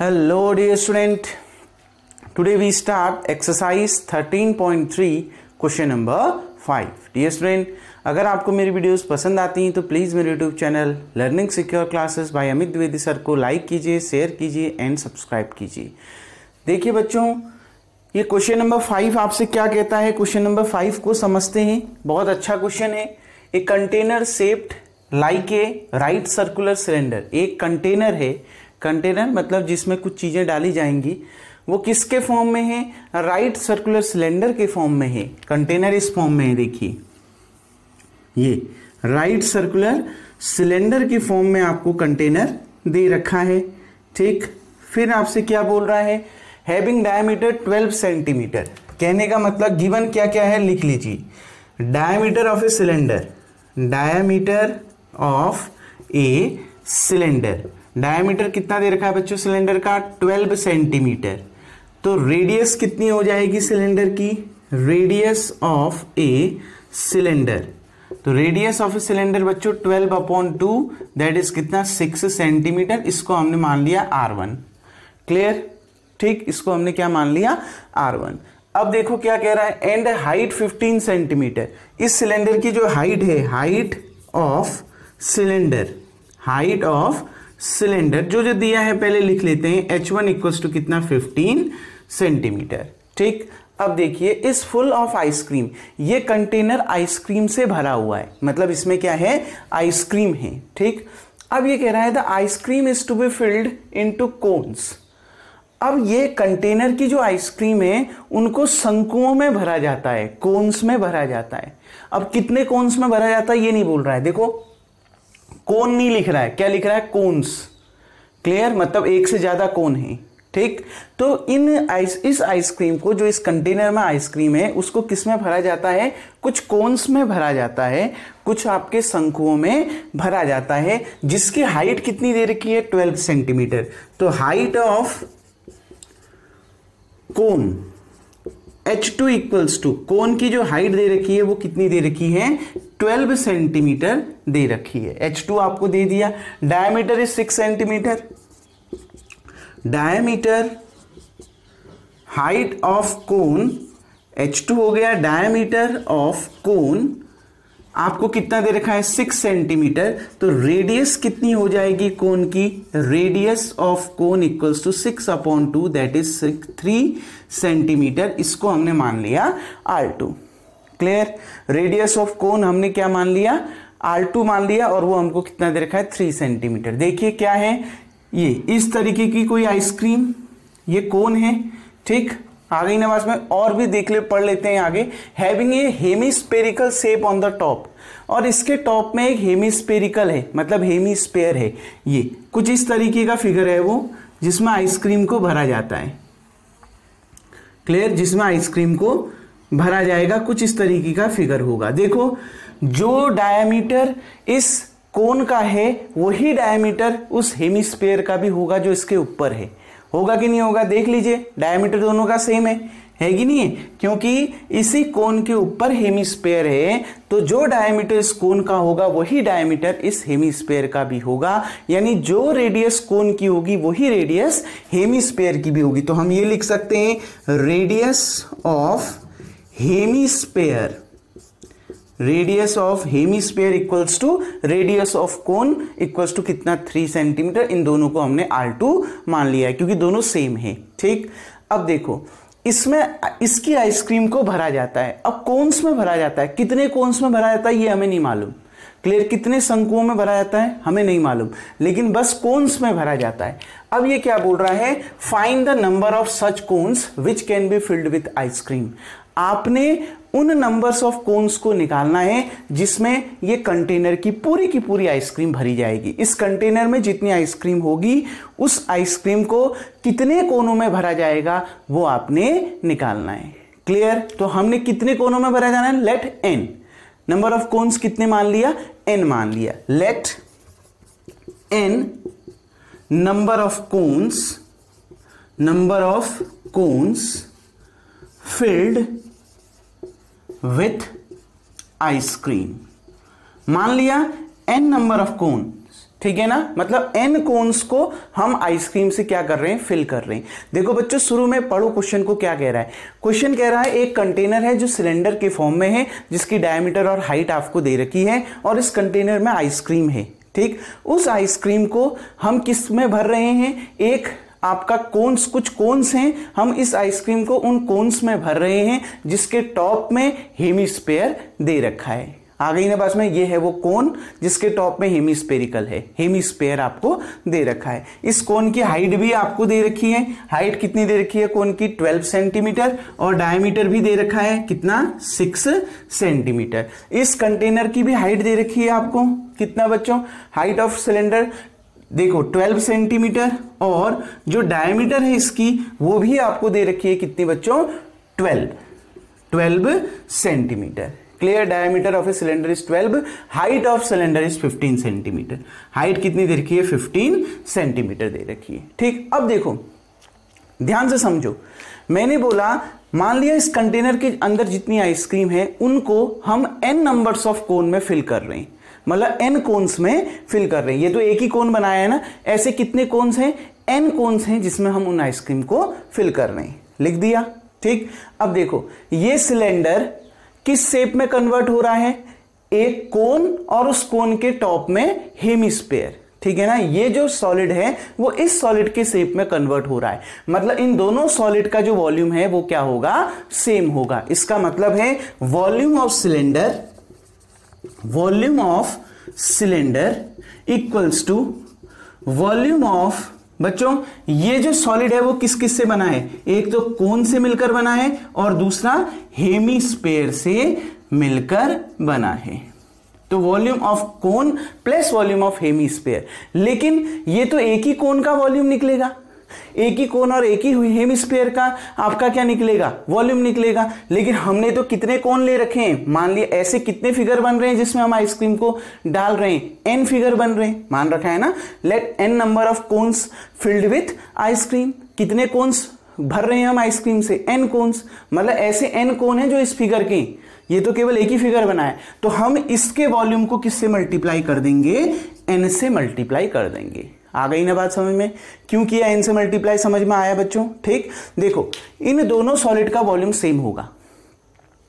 Hello dear student, today we start exercise 13.3 question number 5. Dear student, अगर आपको मेरी videos पसंद आती हैं तो प्लीज़ मेरे YouTube channel learning secure classes bye Amit Dwivedi sir को लाइक कीजिए, शेयर कीजिए एंड सब्सक्राइब कीजिए। देखिए बच्चों, ये क्वेश्चन नंबर 5 आपसे क्या कहता है। क्वेश्चन नंबर 5 को समझते हैं। बहुत अच्छा क्वेश्चन है। A container shaped like a right circular cylinder. एक कंटेनर है, कंटेनर मतलब जिसमें कुछ चीजें डाली जाएंगी, वो किसके फॉर्म में है? राइट सर्कुलर सिलेंडर के फॉर्म में है। कंटेनर इस फॉर्म में है, देखिए ये राइट सर्कुलर सिलेंडर की फॉर्म में आपको कंटेनर दे रखा है। ठीक, फिर आपसे क्या बोल रहा है? Having diameter 12 centimetre. कहने का मतलब गिवन क्या क्या है लिख लीजिए। Diameter of a cylinder, diameter of a cylinder, diameter कितना दे रखा है बच्चों सिलेंडर का? 12 सेंटीमीटर। तो रेडियस कितनी हो जाएगी सिलेंडर की? रेडियस ऑफ ए सिलेंडर, तो रेडियस ऑफ ए सिलेंडर बच्चों 12/2 दैट इज कितना? 6 सेंटीमीटर। इसको हमने मान लिया R1। क्लियर? ठीक, इसको हमने क्या मान लिया? R1। अब देखो क्या कह रहा है, एंड हाइट 15 सेंटीमीटर। इस सिलेंडर की जो हाइट है, height of cylinder, height of cylinder जो जो दिया है पहले लिख लेते हैं। H1 इक्वल्स टू कितना? 15 सेंटीमीटर। ठीक, अब देखिए इस फुल ऑफ आइसक्रीम, ये कंटेनर आइसक्रीम से भरा हुआ है, मतलब इसमें क्या है? आइसक्रीम है। ठीक, अब ये कह रहा है the ice cream is to be filled into cones. अब ये कंटेनर की जो आइसक्रीम है उनको शंकुओं में भरा जाता है, कोन्स में भरा जाता है। अब कितने कोन्स में भरा जाता है ये नहीं बोल रहा है, देखो कोन नहीं लिख रहा है, क्या लिख रहा है? कोन्स। क्लियर? मतलब एक से ज्यादा कोन है। ठीक, तो इस आइसक्रीम को, जो इस कंटेनर में आइसक्रीम है, उसको किस में भरा जाता है? कुछ कोन्स में भरा जाता है, कुछ आपके शंकुओं में भरा जाता है, जिसकी हाइट कितनी दे रखी है? 12 सेंटीमीटर। तो height of cone H2 equals to, cone की जो हाइट दे रखी है वो कितनी दे रखी है? 12 सेंटीमीटर दे रखी है। H2 आपको दे दिया। Diameter is 6 centimetre. Diameter, height of cone H2 हो गया, डायमीटर ऑफ कोन आपको कितना दे रखा है? 6 सेंटीमीटर। तो रेडियस कितनी हो जाएगी कोन की? Radius of cone equals to 6/2 that is 3 centimetre. इसको हमने मान लिया R2। क्लियर? रेडियस ऑफ कोन हमने क्या मान लिया? R2 मान लिया, और वो हमको कितना दे रखा है? 3 सेंटीमीटर। देखिए क्या है ये, इस तरीके की कोई आइसक्रीम, ये कोन है। ठीक, आ गई ना बात में? और भी देख ले, पढ़ लेते हैं आगे। Having a hemispherical shape on the top, और इसके टॉप में एक हेमिस्फेरिकल है, मतलब हेमिस्फेयर है। ये कुछ इस तरीके का फिगर है वो, जिसमें आइसक्रीम को भरा जाता है। क्लियर? जिसमें आइसक्रीम को भरा जाएगा, कुछ इस तरीके का फिगर होगा। देखो, जो डायमीटर इस कोन का है वही डायमीटर उस हेमिस्फेयर का भी होगा जो इसके ऊपर है। होगा कि नहीं होगा? देख लीजिए, डायमीटर दोनों का सेम है कि नहीं है? क्योंकि इसी कोन के ऊपर हेमिस्फेयर है, तो जो डायमीटर इस कोन का होगा वही डायमीटर इस हेमिस्फेयर का भी होगा। यानी जो रेडियस कोन की होगी वही रेडियस हेमिस्फेयर की भी होगी। तो हम ये लिख सकते हैं, radius of hemisphere, radius of hemisphere equals to radius of cone equals to कितना? 3 सेंटीमीटर। इन दोनों को हमने R2 मान लिया है क्योंकि दोनों सेम है। ठीक, अब देखो, इसमें इसकी आइसक्रीम को भरा जाता है। अब कोन्स में भरा जाता है, कितने कोन्स में भरा जाता है ये हमें नहीं मालूम। क्लियर? कितने शंकुओं में भरा जाता है हमें नहीं मालूम, लेकिन बस कोन्स में भरा जाता है। अब ये क्या बोल रहा है? Find the number of such cones which can be filled with ice cream. आपने उन नंबर्स ऑफ कोन्स को निकालना है जिसमें ये कंटेनर की पूरी आइसक्रीम भरी जाएगी। इस कंटेनर में जितनी आइसक्रीम होगी, उस आइसक्रीम को कितने कोनों में भरा जाएगा वो आपने निकालना है। क्लियर? तो हमने कितने कोनों में भरा जाना है? Let n, number of cones कितने मान लिया? n मान लिया। Let n number of cones filled with ice cream. मान लिया n नंबर ऑफ कोन ठीक है ना, मतलब n कोन्स को हम आइसक्रीम से क्या कर रहे हैं, फिल कर रहे हैं। देखो बच्चों शुरू में पढ़ो क्वेश्चन को क्या कह रहा है। क्वेश्चन कह रहा है एक कंटेनर है जो सिलेंडर के फॉर्म में है, जिसकी डायमीटर और हाइट आपको दे रखी है, और इस कंटेनर में आइसक्रीम है। ठीक, उस आइसक्रीम को हम किस में भर रहे हैं, एक आपका कोन्स, कुछ कोन्स हैं, हम इस आइसक्रीम को उन कोन्स में भर रहे हैं जिसके टॉप में हेमिस्फीयर दे रखा है। आ गई ना पास में, ये है वो कोन जिसके टॉप में हेमिस्फेरिकल है, हेमिस्फीयर आपको दे रखा है। इस कोन की हाइट भी आपको दे रखी है, हाइट कितनी दे रखी है कोन की, 12 सेंटीमीटर, और डायमीटर भी दे रखा है कितना, 6 सेंटीमीटर। इस कंटेनर की भी हाइट दे रखी है आपको, कितना बच्चों, हाइट ऑफ सिलेंडर देखो 12 सेंटीमीटर, और जो डायमीटर है इसकी वो भी आपको दे रखी है कितनी बच्चों, 12 centimetre. Clear, diameter of a cylinder is 12, height of cylinder is 15 centimetre. Height कितनी दे रखी है, 15 सेंटीमीटर दे रखी है। ठीक, अब देखो ध्यान से समझो, मैंने बोला मान लिया इस कंटेनर के अंदर जितनी आइसक्रीम है उनको हम n नंबर्स ऑफ कोन में फिल कर रहे हैं, मतलब n कोन्स में फिल कर रहे हैं। ये तो एक ही कोन बनाया है ना, ऐसे कितने कोन्स हैं, n कोन्स हैं जिसमें हम उन आइसक्रीम को फिल कर रहे हैं। लिख दिया। ठीक, अब देखो ये सिलेंडर किस शेप में कन्वर्ट हो रहा है, एक कोन और उस कोन के टॉप में हेमिस्फीयर। ठीक है ना, ये जो सॉलिड है वो इस सॉलिड के शेप में कन्वर्ट हो रहा है, मतलब इन दोनों सॉलिड का जो वॉल्यूम है वो क्या होगा, सेम होगा। इसका मतलब है volume of cylinder equals to volume of, बच्चों ये जो सॉलिड है वो किस किस से बना है, एक तो कोन से मिलकर बना है और दूसरा हेमिस्फीयर से मिलकर बना है। तो volume of cone plus volume of hemisphere, लेकिन ये तो एक ही कोन का वॉल्यूम निकलेगा, एक ही कोन और एक ही हेमिस्फीयर का आपका क्या निकलेगा, वॉल्यूम निकलेगा। लेकिन हमने तो कितने कोन ले रखे हैं, मान लिया ऐसे कितने फिगर बन रहे हैं जिसमें हम आइसक्रीम को डाल रहे हैं, n फिगर बन रहे हैं, मान रखा है ना, let n number of cones filled with ice cream. कितने कोन्स भर रहे हैं हम आइसक्रीम से, n कोन्स, मतलब ऐसे n कोन है जो इस फिगर के, ये तो केवल एक ही फिगर बना है, तो हम इसके वॉल्यूम को किससे मल्टीप्लाई कर देंगे, n से मल्टीप्लाई कर देंगे। आ गई ना बात समझ में, क्यों किया n से मल्टीप्लाई, समझ में आया बच्चों। ठीक, देखो इन दोनों सॉलिड का वॉल्यूम सेम होगा,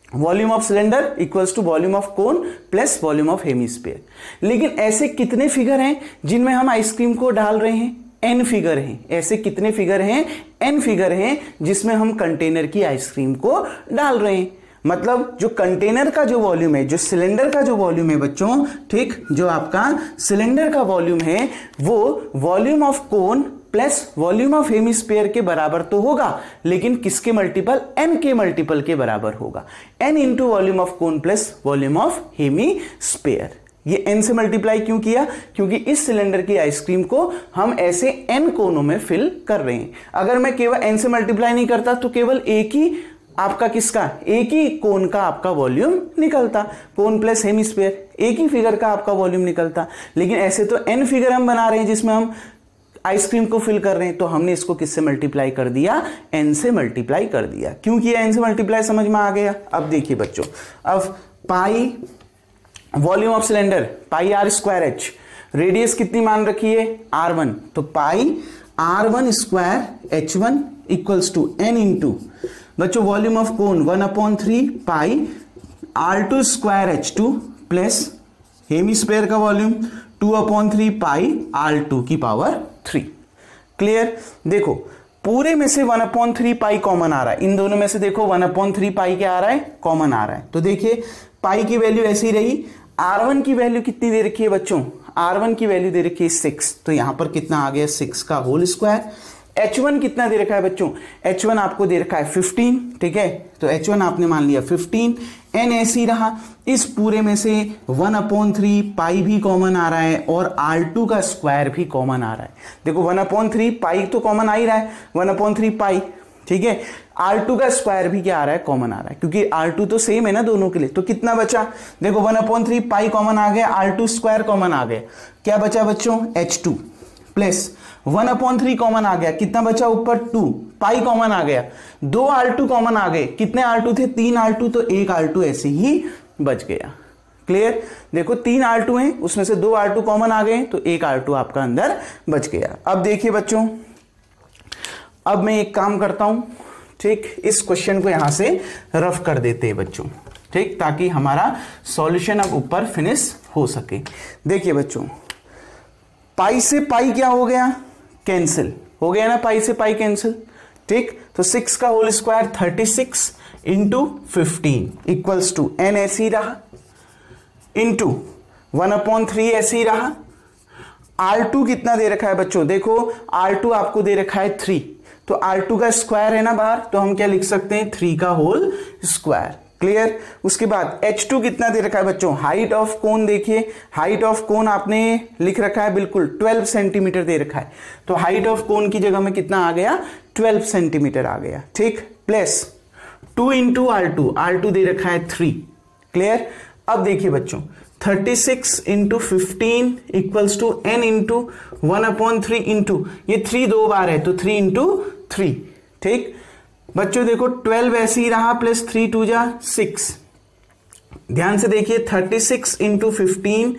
volume of cylinder equals to volume of cone plus volume of hemisphere. लेकिन ऐसे कितने फिगर हैं जिनमें हम आइसक्रीम को डाल रहे हैं, n फिगर हैं। ऐसे कितने फिगर हैं, n फिगर हैं जिसमें हम कंटेनर की आइसक्रीम को डाल रहे हैं। मतलब जो कंटेनर का जो वॉल्यूम है, जो सिलेंडर का जो वॉल्यूम है बच्चों, ठीक, जो आपका सिलेंडर का वॉल्यूम है वो volume of cone plus volume of hemisphere के बराबर तो होगा, लेकिन किसके मल्टीपल, n के मल्टीपल के बराबर होगा। n into volume of cone plus volume of hemisphere. ये n से मल्टीप्लाई क्यों किया, क्योंकि इस सिलेंडर की आइसक्रीम को हम ऐसे n कोनों में फिल कर रहे हैं। अगर मैं केवल n से मल्टीप्लाई नहीं करता तो केवल एक ही आपका किसका, एक ही कोन का आपका वॉल्यूम निकलता, कोन प्लस हेमिस्फीयर, एक ही फिगर का आपका वॉल्यूम निकलता। लेकिन ऐसे तो n फिगर हम बना रहे हैं जिसमें हम आइसक्रीम को फिल कर रहे हैं, तो हमने इसको किससे मल्टीप्लाई कर दिया, n से मल्टीप्लाई कर दिया। क्यों किया n से मल्टीप्लाई, समझ में आ गया। अब देखिए बच्चों, अब pi volume of cylinder pi r square h, radius कितनी मान रखी है, r1, तो pi r1 square h1 equals to n into बच्चों volume of cone 1/3 pi r2 square h2 plus hemisphere का वॉल्यूम 2/3 पाई r2 की पावर 3। क्लियर, देखो पूरे में से 1/3 पाई कॉमन आ रहा है, इन दोनों में से देखो 1/3 पाई क्या आ रहा है, कॉमन आ रहा है। तो देखिए पाई की वैल्यू ऐसी ही रही। r1 की वैल्यू कितनी दे रखी है बच्चों, r1 की वैल्यू दे रखी है 6, तो यहां पर कितना आ गया, 6 का होल स्क्वायर। h1 कितना दे रखा है बच्चों, h1 आपको दे रखा है 15, ठीक है, तो h1 आपने मान लिया 15, n ऐसी रहा। इस पूरे में से 1/3 पाई भी कॉमन आ रहा है और r2 का स्क्वायर भी कॉमन आ रहा है। देखो 1/3 पाई तो कॉमन आ ही रहा है, 1/3 पाई, ठीक है, r2 का स्क्वायर भी क्या आ रहा है, कॉमन आ रहा है, क्योंकि r2 तो सेम है ना दोनों के लिए। तो कितना बचा, देखो 1/3 पाई कॉमन आ गया, r2 स्क्वायर कॉमन आ गया, क्या बचा बच्चों, h2 प्लस 1/3 कॉमन आ गया, कितना बचा ऊपर 2, पाई कॉमन आ गया, 2 r2 कॉमन आ गए, कितने r2 थे, 3 r2, तो 1 r2 ऐसे ही बच गया। क्लियर। देखो 3 R2 हैं, उसमें से 2 R2 कॉमन आ गए, तो 1 R2 आपका अंदर बच गया। अब देखिए बच्चों, अब मैं एक काम करता हूं, ठीक, इस क्वेश्चन को यहां से रफ कर देते हैं बच्चों, ठीक, ताकि हमारा सॉल्यूशन अब ऊपर फिनिश हो सके। देखिए बच्चों, पाई से पाई क्या हो गया, कैंसिल हो गया ना, पाई से पाई कैंसिल, ठीक। तो 6 का whole square 36 into 15 equals to n ऐसी रहा, इंटू 1/3 ऐसी रहा। R2 कितना दे रखा है बच्चों, देखो R2 आपको दे रखा है 3, तो R2 का स्क्वायर है ना बाहर, तो हम क्या लिख सकते हैं, 3 का होल स्क्वायर। क्लियर। उसके बाद H2 कितना दे रखा है बच्चों, हाइट ऑफ कोन देखिए, हाइट ऑफ कोन आपने लिख रखा है बिल्कुल 12 सेंटीमीटर दे रखा है, तो हाइट ऑफ कोन की जगह में कितना आ गया, 12 सेंटीमीटर आ गया, ठीक। प्लस 2 इंटू R2 दे रखा है 3। क्लियर। अब देखिए बच्चों, 36 into 15 equals to n into 1/3 into, ये 3 2 बार है, तो 3 इंटू 3, ठीक। बच्चों देखो 12 ऐसे ही रहा, प्लस 3 2 जा 6। ध्यान से देखिए, 36 इंटू 15,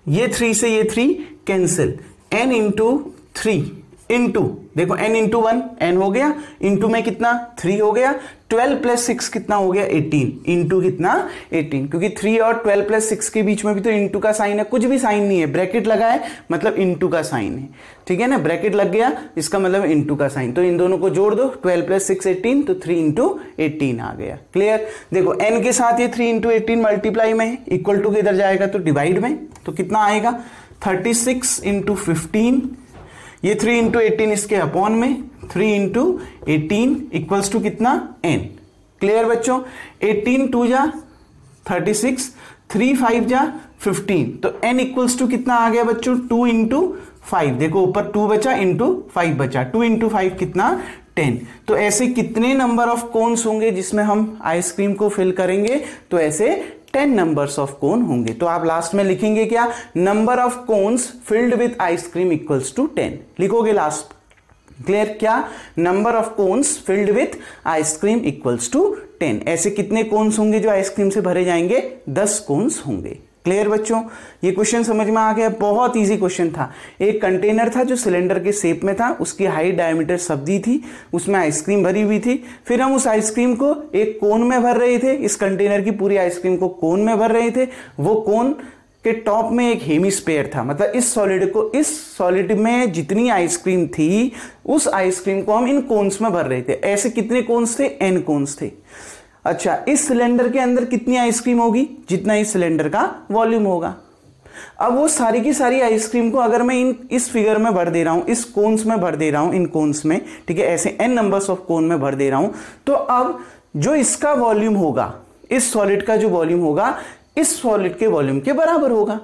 ये 3 से ये 3 कैंसिल, n इंटू 3 इंटू, देखो n इंटू 1 n हो गया, इंटू में कितना 3 हो गया, 12 प्लस 6 कितना हो गया 18, इंटू कितना 18, क्योंकि 3 और 12 प्लस 6 के बीच में भी तो इंटू का साइन है, कुछ भी साइन नहीं है, ब्रैकेट लगा है मतलब इंटू का साइन है, ठीक है ना, ब्रैकेट लग गया इसका मतलब इंटू का साइन, तो इन दोनों को जोड़ दो, 12 प्लस 6 18, तो 3 इंटू 18 आ गया। क्लियर। देखो n के साथ ये 3 इंटू 18 मल्टीप्लाई में है, इक्वल टू किधर जाएगा, तो डिवाइड में, तो कितना आएगा 36 इंटू 15, ये 3 इंटू 18 इसके अपॉन में, 3 इंटू 18 इक्वल्स टू कितना n। क्लियर बच्चों। 18 2 जा 36, 3 5 जा 15, तो n इक्वल्स टू कितना आ गया बच्चों, 2 इंटू 5, देखो ऊपर 2 बचा इंटू 5 बचा, 2 इंटू 5 कितना 10। तो ऐसे कितने नंबर ऑफ कोन्स होंगे जिसमें हम आइसक्रीम को फिल करेंगे, तो ऐसे 10 नंबर्स ऑफ कोन होंगे। तो आप लास्ट में लिखेंगे क्या, number of cones filled with ice cream equals to 10 लिखोगे लास्ट। क्लियर। क्या, number of cones filled with ice cream equals to 10। ऐसे कितने कोन्स होंगे जो आइसक्रीम से भरे जाएंगे, 10 कोन्स होंगे। क्लियर बच्चों, ये क्वेश्चन समझ में आ गया, बहुत इजी क्वेश्चन था। एक कंटेनर था जो सिलेंडर के शेप में था, उसकी हाइट डायमीटर सब दी थी, उसमें आइसक्रीम भरी हुई थी, फिर हम उस आइसक्रीम को एक कोन में भर रहे थे, इस कंटेनर की पूरी आइसक्रीम को कोन में भर रहे थे, वो कोन के टॉप में एक हेमिस्फीयर था, मतलब इस सॉलिड में जितनी आइसक्रीम थी उस आइसक्रीम को हम इन कोन्स में भर रहे थे। ऐसे कितने कोन्स थे, n कोन्स थे। अच्छा, इस सिलेंडर के अंदर कितनी आइसक्रीम होगी, जितना इस सिलेंडर का वॉल्यूम होगा। अब वो सारी की सारी आइसक्रीम को अगर मैं इस फिगर में भर दे रहा हूं, इस कोन्स में भर दे रहा हूं, इन कोन्स में, ठीक है, ऐसे n नंबर्स ऑफ कोन में भर दे रहा हूं, तो अब जो इसका वॉल्यूम होगा, इस सॉलिड का जो वॉल्यूम होगा, इस सॉलिड के वॉल्यूम के बराबर होगा।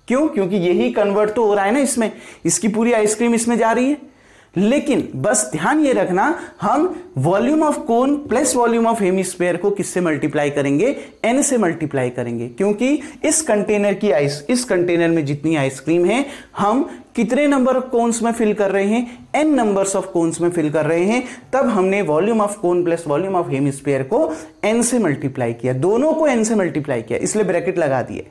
क्यों, क्योंकि यही कन्वर्ट तो हो रहा है ना इसमें, इसकी पूरी आइसक्रीम इसमें जा रही है। लेकिन बस ध्यान ये रखना, हम volume of cone plus volume of hemisphere को किससे मल्टीप्लाई करेंगे, n से मल्टीप्लाई करेंगे, क्योंकि इस कंटेनर में जितनी आइसक्रीम है हम कितने नंबर ऑफ कोन्स में फिल कर रहे हैं, n नंबर्स ऑफ कोन्स में फिल कर रहे हैं। तब हमने volume of cone plus volume of hemisphere को n से मल्टीप्लाई किया, दोनों को n से मल्टीप्लाई किया, इसलिए ब्रैकेट लगा दिए।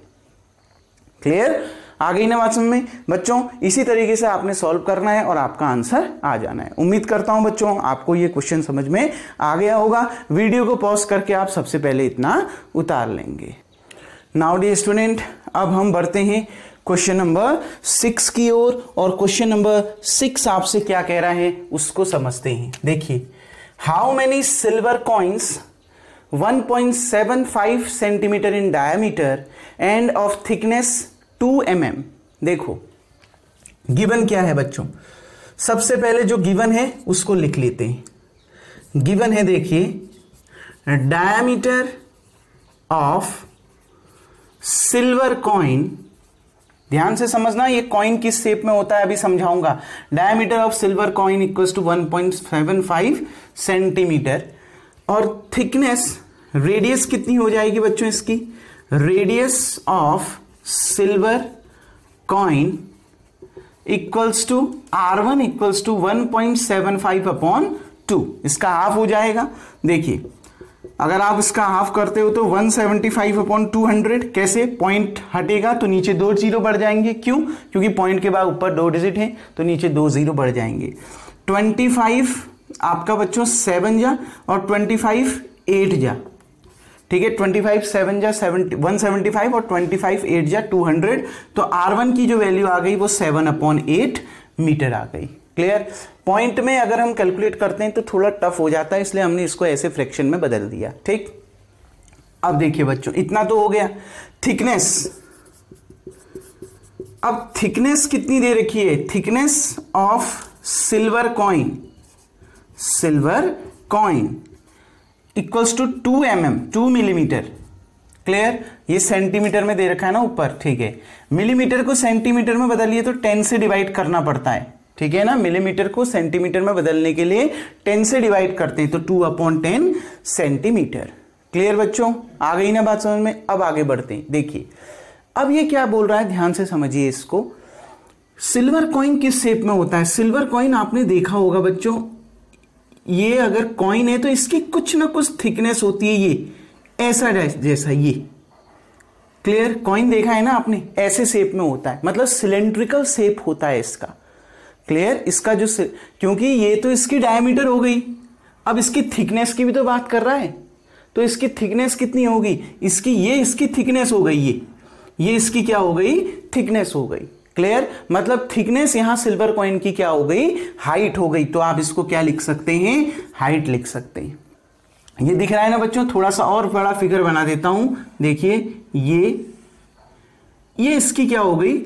क्लियर, आ गई ना बात समझ में बच्चों। इसी तरीके से आपने सॉल्व करना है और आपका आंसर आ जाना है। उम्मीद करता हूं बच्चों आपको ये क्वेश्चन समझ में आ गया होगा। वीडियो को पॉज करके आप सबसे पहले इतना उतार लेंगे। नाउ डियर स्टूडेंट, अब हम बढ़ते हैं क्वेश्चन नंबर 6 की ओर, और क्वेश्चन नंबर 6 आपसे क्या कह रहा है उसको समझते हैं। देखिए, how many silver coins 1.75 centimetre in diameter end of thickness 2 mm। देखो गिवन क्या है बच्चों, सबसे पहले जो गिवन है उसको लिख लेते हैं। गिवन है, देखिए, डायमीटर ऑफ सिल्वर कॉइन, ध्यान से समझना, ये कॉइन किस शेप में होता है अभी समझाऊंगा। Diameter of silver coin equals to 1.75 centimetre, और थिकनेस, रेडियस कितनी हो जाएगी बच्चों इसकी, radius of silver coin equals to R1 equals to 1.75 upon 2, इसका हाफ हो जाएगा। देखिए अगर आप इसका हाफ करते हो तो 175/200, कैसे, पॉइंट हटेगा तो नीचे 2 जीरो बढ़ जाएंगे, क्यों, क्योंकि पॉइंट के बाद ऊपर 2 डिजिट है तो नीचे 2 जीरो बढ़ जाएंगे। 25 आपका बच्चों 7 जा और 25 8 जा, ठीक है, 25 7 जा 175 और 25 8 जा 200, तो R1 की जो वैल्यू आ गई वो 7/8 मीटर आ गई। क्लियर। पॉइंट में अगर हम कैलकुलेट करते हैं तो थोड़ा टफ हो जाता है, इसलिए हमने इसको ऐसे फ्रैक्शन में बदल दिया। ठीक, अब देखिए बच्चों, इतना तो हो गया। थिकनेस, अब थिकनेस कितनी दे रखी है, thickness of silver coin, silver coin equals to 2 mm, 2 millimetre. Clear, ये सेंटीमीटर में दे रखा है ना ऊपर, ठीक है। मिलीमीटर को सेंटीमीटर में बदलिए तो 10 से डिवाइड करना पड़ता है, ठीक है ना। मिलीमीटर को सेंटीमीटर में बदलने के लिए 10 से डिवाइड करते हैं, तो 2/10 सेंटीमीटर। क्लियर बच्चों, आ गई ना बात समझ में। अब आगे बढ़ते हैं, देखिए अब ये क्या बोल रहा है, ध्यान से समझिए इसको। सिल्वर कॉइन किस शेप में होता है, सिल्वर कॉइन आपने देखा होगा बच्चों, ये अगर कॉइन है तो इसकी कुछ ना कुछ थिकनेस होती है, ये ऐसा जैसा ये। क्लियर, कॉइन देखा है ना आपने, ऐसे शेप में होता है, मतलब सिलेंड्रिकल शेप होता है इसका। क्लियर, इसका जो क्योंकि ये तो इसकी डायमीटर हो गई, अब इसकी थिकनेस की भी तो बात कर रहा है, तो इसकी थिकनेस कितनी होगी, इसकी, ये इसकी थिकनेस हो गई, ये इसकी क्या हो गई, थिकनेस हो गई। क्लियर, मतलब थिकनेस यहां सिल्वर कॉइन की क्या हो गई, हाइट हो गई। तो आप इसको क्या लिख सकते हैं, हाइट लिख सकते हैं। ये दिख रहा है ना बच्चों, थोड़ा सा और बड़ा फिगर बना देता हूं, देखिए ये इसकी क्या हो गई,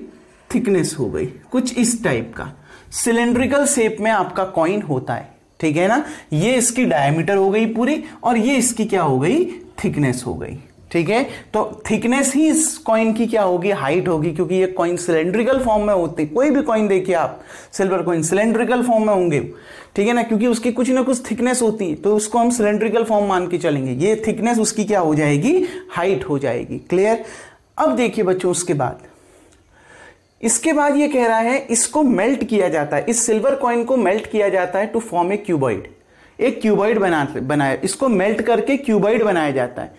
थिकनेस हो गई, कुछ इस टाइप का सिलेंड्रिकल शेप में आपका कॉइन होता है, ठीक है ना। ये इसकी डायमीटर हो गई पूरी, और ये इसकी क्या हो गई, थिकनेस हो गई, ठीक है। तो थिकनेस ही इस कॉइन की क्या होगी, हाइट होगी, क्योंकि ये कॉइन सिलेंड्रिकल फॉर्म में होते हैं। कोई भी कॉइन देखिए आप, सिल्वर कॉइन सिलेंड्रिकल फॉर्म में होंगे, ठीक है ना, क्योंकि उसकी कुछ ना कुछ थिकनेस होती है, तो उसको हम सिलेंड्रिकल फॉर्म मान के चलेंगे। ये थिकनेस उसकी क्या हो जाएगी, हाइट हो जाएगी। क्लियर। अब देखिए बच्चों, इसके बाद ये कह रहा है इसको मेल्ट किया जाता है, इस सिल्वर कॉइन को मेल्ट किया जाता है टू फॉर्म ए क्यूबॉइड, एक क्यूबॉइड बनाया, इसको मेल्ट करके क्यूबॉइड बनाया जाता है।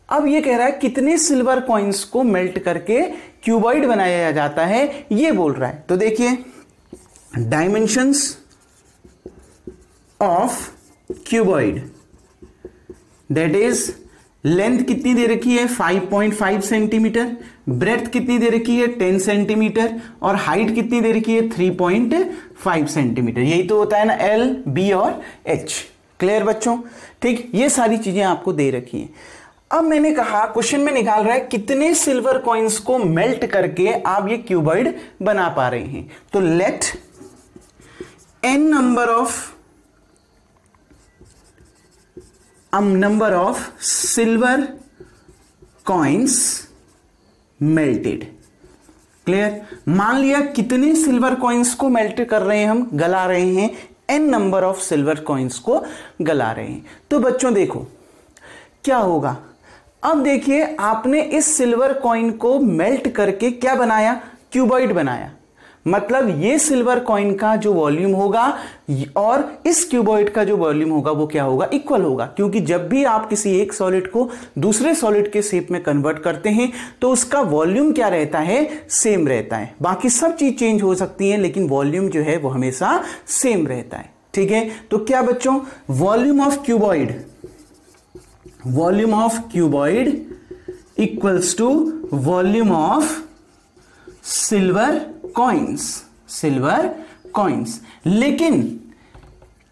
अब ये कह रहा है कितने सिल्वर कॉइन्स को मेल्ट करके क्यूबॉइड बनाया जाता है, ये बोल रहा है। तो देखिए, dimensions of cuboid, that is length कितनी दे रखी है 5.5 सेंटीमीटर, ब्रेथ कितनी दे रखी है 10 सेंटीमीटर, और हाइट कितनी दे रखी है 3.5 सेंटीमीटर। यही तो होता है ना L, B और H। क्लियर बच्चों, ठीक, ये सारी चीजें आपको दे रखी हैं। अब मैंने कहा क्वेश्चन में निकाल रहा है कितने सिल्वर कॉइन्स को मेल्ट करके आप ये क्यूबॉइड बना पा रहे हैं। तो let n number of silver coins melted। Clear, मान लिया कितने सिल्वर कॉइन्स को मेल्ट कर रहे हैं, हम गला रहे हैं, n number of silver coins को गला रहे हैं। तो बच्चों देखो क्या होगा, अब देखिए आपने इस सिल्वर कॉइन को मेल्ट करके क्या बनाया, क्यूबॉइड बनाया। मतलब ये सिल्वर कॉइन का जो वॉल्यूम होगा और इस क्यूबॉइड का जो वॉल्यूम होगा वो क्या होगा, इक्वल होगा। क्योंकि जब भी आप किसी एक सॉलिड को दूसरे सॉलिड के शेप में कन्वर्ट करते हैं तो उसका वॉल्यूम क्या रहता है, सेम रहता है। बाकी सब चीज चेंज हो सकती है लेकिन वॉल्यूम जो है वो हमेशा सेम रहता है। ठीक है, तो क्या बच्चों, volume of cuboid equals to volume of silver coins. लेकिन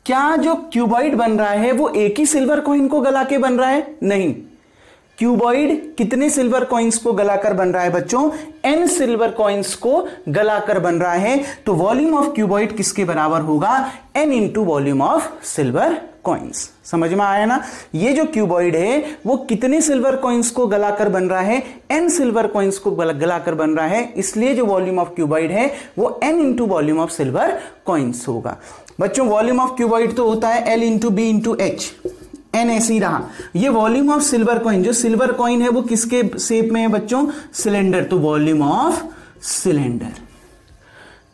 क्या जो क्यूबॉइड बन रहा है वो एक ही सिल्वर कॉइन को गला के बन रहा है, नहीं। क्यूबॉइड कितने सिल्वर कॉइन्स को गलाकर बन रहा है बच्चों, n सिल्वर कॉइन्स को गलाकर बन रहा है। तो वॉल्यूम ऑफ क्यूबॉइड किसके बराबर होगा, n into volume of silver coins. समझ में आया ना, ये जो क्यूबॉइड है वो कितने सिल्वर कॉइन्स को गलाकर बन रहा है, n सिल्वर कॉइन्स को गलाकर बन रहा है, इसलिए जो वॉल्यूम ऑफ क्यूबॉइड है वो n into volume of silver coins होगा। बच्चों वॉल्यूम ऑफ क्यूबॉइड तो होता है L into B into H, n ऐसे ही रहा। ये वॉल्यूम ऑफ सिल्वर कॉइन, जो सिल्वर कॉइन है वो किसके शेप में है बच्चों, सिलेंडर, तो वॉल्यूम ऑफ सिलेंडर।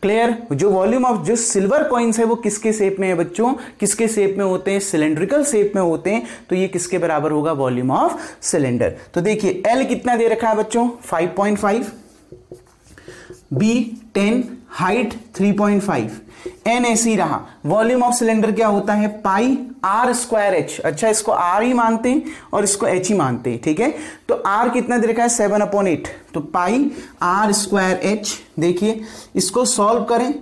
क्लियर? जो वॉल्यूम ऑफ जो सिल्वर कॉइन्स है वो किसके शेप में है बच्चों? किसके शेप में होते हैं? सिलेंड्रिकल शेप में होते हैं। तो ये किसके बराबर होगा? Volume of cylinder. तो देखिए एल कितना दे रखा है बच्चों? 5.5, बी 10, हाइट 3.5, एन ऐसी रहा। वॉल्यूम ऑफ सिलेंडर क्या होता है? पाई आर स्क्वायर एच। अच्छा, इसको आर ही मानते हैं और इसको एच ही मानते हैं, ठीक है? तो आर कितना दे रखा है? 7/8। तो पाई आर स्क्वायर एच। देखिए इसको सॉल्व करें।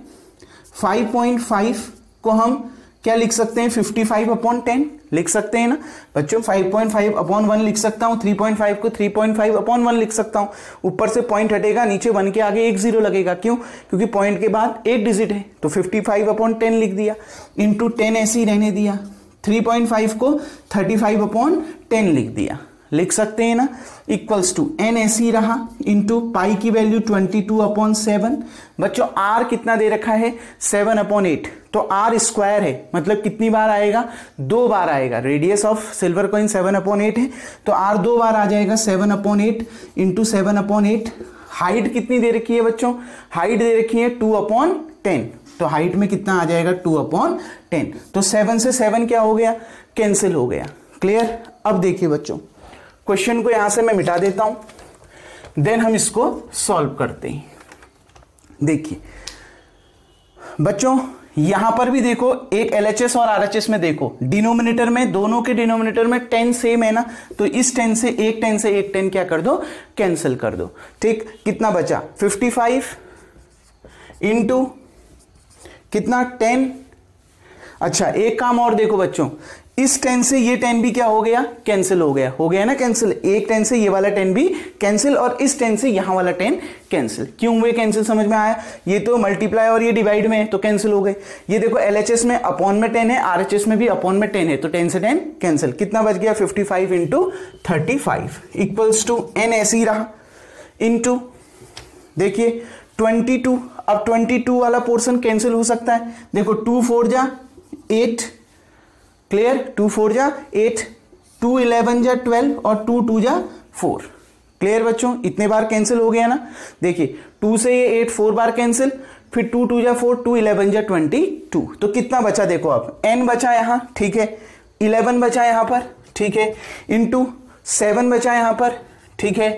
5.5 को हम क्या लिख सकते हैं? 55/10 लिख सकते हैं ना बच्चों? 5.5/1 लिख सकता हूं। 3.5 को 3.5/1 लिख सकता हूं। ऊपर से पॉइंट हटेगा, नीचे 1 के आगे 1 0 लगेगा। क्यों? क्योंकि पॉइंट के बाद एक डिजिट है। तो 55/10 लिख दिया, इंटू 10 ऐसे ही रहने दिया। 3.5 को 35/10 लिख दिया, लिख सकते हैं ना? इक्वल्स टू एन ऐसी रहा, इंटू पाई की वैल्यू 22/7। बच्चों आर कितना दे रखा है? 7/8। तो आर स्क्वायर है, मतलब कितनी बार आएगा? 2 बार आएगा। रेडियस ऑफ सिल्वर कॉइन 7/8 है, तो आर 2 बार आ जाएगा। 7/8 इंटू 7/8। हाइट कितनी दे रखी है बच्चों? हाइट दे रखी है 2/10। तो हाइट में कितना आ जाएगा? 2/10। तो 7 से 7 क्या हो गया? कैंसिल हो गया। क्लियर? अब देखिए बच्चों, क्वेश्चन को यहां से मैं मिटा देता हूं, देन हम इसको सॉल्व करते हैं। देखिए बच्चों, यहां पर भी देखो, एक एलएचएस और आरएचएस में देखो, डिनोमिनेटर में, दोनों के डिनोमिनेटर में 10 सेम है ना, तो इस 10 से एक 10 से एक 10 क्या कर दो? कैंसिल कर दो। ठीक, कितना बचा? 55 इंटू कितना? 10। अच्छा, एक काम और देखो बच्चों, इस 10 से ये 10 भी क्या हो गया? कैंसिल हो गया। हो गया ना कैंसिल? एक 10 से ये वाला 10 भी कैंसिल, और इस 10 से यहां वाला 10 कैंसिल। क्यों हुए कैंसिल? समझ में आया? ये तो मल्टीप्लाई और ये डिवाइड में है, तो कैंसिल हो गए। ये देखो एलएचएस में अपॉन में 10 है, आरएचएस में भी अपॉन में 10 है, तो 10 से 10 कैंसिल। कितना बच गया? 55 इंटू 35 इक्वल्स टू एन ऐसे ही रहा, इंटू देखिए 22। अब 22 वाला पोर्शन कैंसिल हो सकता है। देखो 2 4 जा 8, क्लियर? 2 4 जा 8, 2 11 जा 12 और 2 2 जा 4। क्लियर बच्चों? इतने बार कैंसिल हो गया ना। देखिए 2 से ये 8 4 बार कैंसिल, फिर 2 2 जा 4, 2 11 जा 22। तो कितना बचा? देखो अब n बचा यहां, ठीक है, 11 बचा यहां पर, ठीक है, इंटू 7 बचा यहां पर, ठीक है।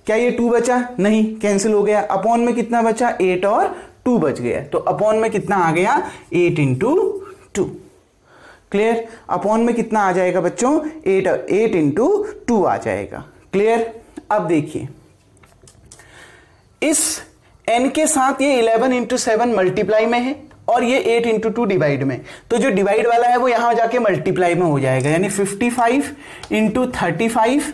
क्या ये 2 बचा? नहीं, कैंसिल हो गया। अपॉन में कितना बचा? 8 और 2 बच गया। तो अपॉन में कितना आ गया? 8 इंटू 2। क्लियर? अपॉन में कितना आ जाएगा बच्चों? 8 इंटू 2 आ जाएगा। क्लियर? अब देखिए, इस n के साथ ये 11 इंटू 7 मल्टीप्लाई में है और ये 8 इंटू 2 डिवाइड में, तो जो डिवाइड वाला है वो यहां जाके मल्टीप्लाई में हो जाएगा, यानी 55 इंटू 35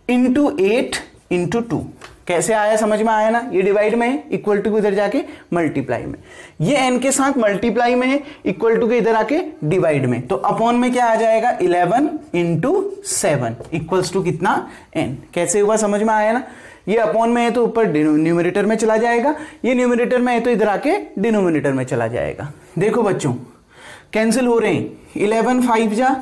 इंटू 8 इंटू 2। कैसे आया? समझ में आया ना? ये डिवाइड में है, इक्वल टू को इधर जाके मल्टीप्लाई में, ये n के साथ मल्टीप्लाई में है, इक्वल टू के इधर आके डिवाइड में, तो अपॉन में क्या आ जाएगा? 11 इंटू 7 इक्वल्स टू कितना? n। कैसे हुआ? समझ में आया ना? ये अपॉन में है तो ऊपर न्यूमरेटर में चला जाएगा, ये न्यूमरेटर में है तो इधर आके डिनोमिनेटर में चला जाएगा। देखो बच्चों कैंसिल हो रहे हैं। 11 5 जा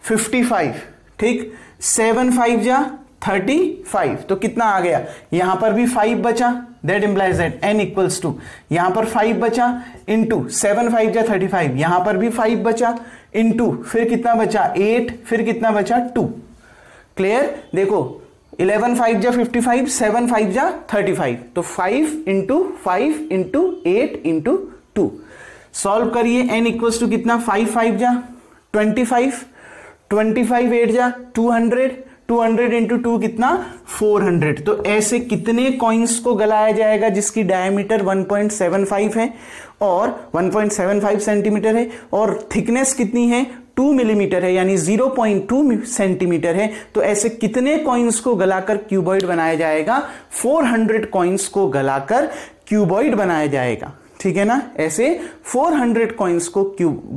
55, ठीक, 7 5 जा 35, तो कितना आ गया? यहां पर भी 5 बचा, that implies that n equals to, यहां पर 5 बचा इंटू 7 5 जा 35, यहां पर भी 5 बचा इंटू, फिर कितना बचा? 8, फिर कितना बचा? 2। क्लियर? देखो 11 5 जा 55, 7 5 जा 35, तो 5 इंटू 5 इंटू 8 इंटू 2। सॉल्व करिए, n इक्वल्स टू कितना? 5 5 जा 25, 25 8 जा 200, 200 इंटू 2 कितना? 400। तो ऐसे कितने कॉइन्स को गलाया जाएगा जिसकी डायमीटर 1.75 है और 1.75 सेंटीमीटर है और थिकनेस कितनी है? 2 मिलीमीटर है, यानी 0.2 सेंटीमीटर है। तो ऐसे कितने कॉइन्स को गलाकर क्यूबॉइड बनाया जाएगा? 400 कॉइन्स को गलाकर क्यूबॉइड बनाया जाएगा, ठीक है ना? ऐसे 400 कॉइन्स को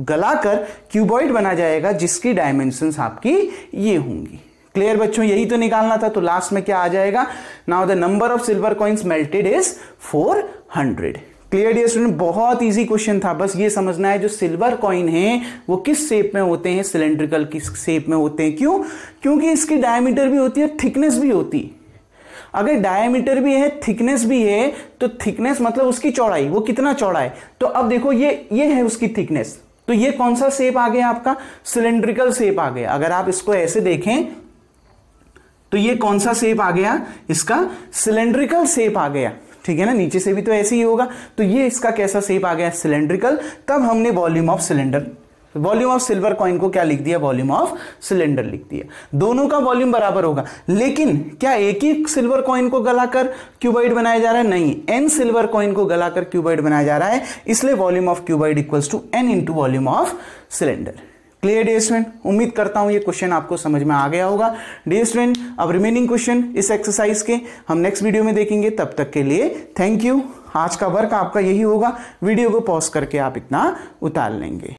गलाकर क्यूबॉइड बना जाएगा जिसकी डायमेंशंस आपकी ये होंगी। क्लियर बच्चों? यही तो निकालना था। तो लास्ट में क्या आ जाएगा? Now the number of silver coins melted is 400। Clear dear student? बहुत इजी क्वेश्चन था, बस ये समझना है जो सिल्वर कॉइन है वो किस शेप में होते हैं? सिलेंड्रिकल किस शेप में होते हैं। क्यों? क्योंकि इसकी डायमीटर भी होती है, थिकनेस भी होती है। अगर डायमीटर भी है, थिकनेस भी है, तो थिकनेस मतलब उसकी चौड़ाई, वो कितना चौड़ा है। तो अब देखो ये है उसकी थिकनेस, तो ये कौन सा शेप आ गया आपका, सिलेंड्रिकल शेप आ गया। अगर आप इसको ऐसे देखें तो ये कौन सा शेप आ गया, इसका सिलेंड्रिकल शेप आ गया, ठीक है ना। नीचे से भी तो ऐसे ही होगा, तो ये इसका कैसा शेप आ गया, सिलेंड्रिकल। तब हमने volume of cylinder, volume of silver coin को क्या लिख दिया, वॉल्यूम ऑफ सिलेंडर लिख दिया। दोनों का वॉल्यूम बराबर होगा, लेकिन क्या एक ही सिल्वर कॉइन को गलाकर क्यूबॉइड बनाया जा रहा है, नहीं, n सिल्वर कॉइन को गलाकर क्यूबॉइड बनाया जा रहा है, इसलिए volume of cuboid equals to n into volume of cylinder. Clear dear student, उम्मीद करता हूं ये क्वेश्चन आपको समझ में आ गया होगा। डियर स्टूडेंट, अब रिमेनिंग क्वेश्चन इस एक्सरसाइज के हम नेक्स्ट वीडियो में देखेंगे। तब तक के लिए थैंक यू। आज का वर्क आपका यही होगा, वीडियो को पॉज करके आप इतना उतार लेंगे।